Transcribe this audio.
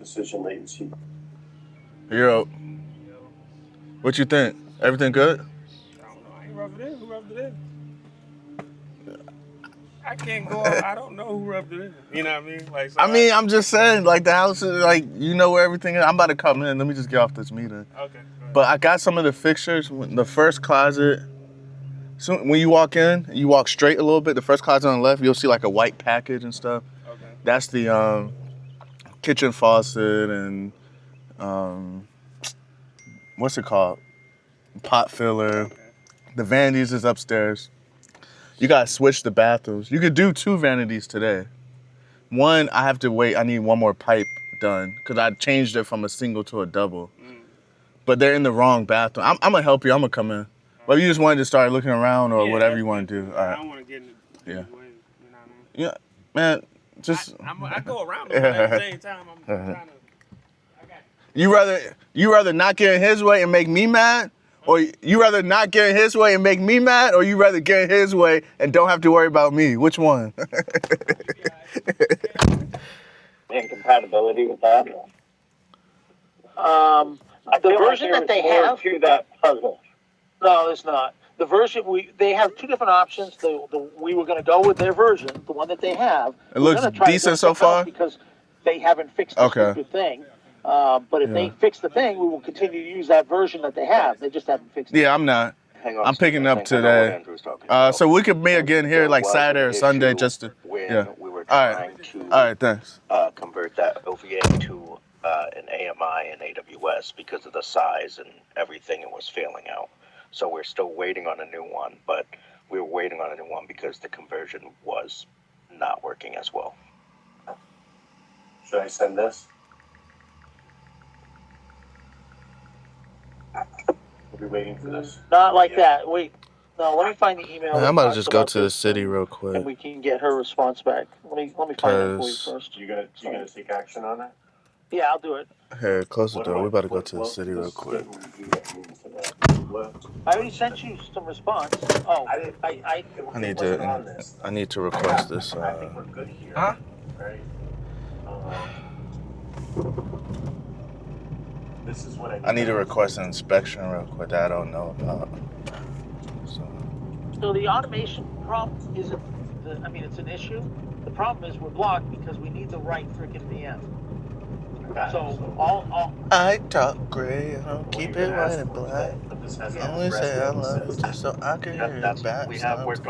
decision latency. Yo, what you think? Everything good? I don't know. I ain't rubbed it in. Who rubbed it in? I can't go out. I don't know who rubbed it in. You know what I mean? Like, so I'm just saying, like, the house is, like, you know where everything is. I'm about to come in. Let me just get off this meeting. Okay. But I got some of the fixtures. The first closet, so when you walk in, you walk straight a little bit. The first closet on the left, you'll see, like, a white package and stuff. Okay. That's the kitchen faucet and, what's it called? Pot filler. Okay. The vanities is upstairs. You gotta switch the bathrooms. You could do 2 vanities today. One, I have to wait. I need one more pipe done because I changed it from a single to a double. But they're in the wrong bathroom. I'm gonna help you. I'm gonna come in. But you just wanted to start looking around or whatever you want to do. All right. I don't want to get in the way. You know what I mean? Yeah, man. Just I go around them, but at the same time, I'm trying to. I got you rather not get in his way and make me mad, or you rather not get in his way and make me mad, or you rather get in his way and don't have to worry about me? Which one? Incompatibility with that. The version that they have. To that puzzle. No, it's not. The version they have 2 different options. We were going to go with their version, the one that they have. It looks decent so far because they haven't fixed the stupid thing. But if they fix the thing, we will continue to use that version that they have. They just haven't fixed it. Yeah, I'm not. I'm picking up today. So we could meet again here like Saturday or Sunday just to. Yeah. All right. Thanks. Convert that OVA to an AMI and AWS because of the size and everything. It was failing out. So we're still waiting on a new one, but we were waiting on a new one because the conversion was not working as well. Should I send this? We'll be waiting for this. Not like that. Wait. No, let me find the email. I'm about to just go to the city real quick. And we can get her response back. Let me find it for you first. You gonna take action on it? Yeah, I'll do it. Here, close the door. We're about to go to the city real quick. I already sent you some response. Oh, I need to request this. I think we're good here. Huh? Right. This is what I need to request an inspection real quick that I don't know about. So the automation problem isn't. It's an issue. The problem is we're blocked because we need the right freaking VM. So all I talk gray, I don't keep it white and black. But this has Only say I love you just so I can hear it back. We have worked on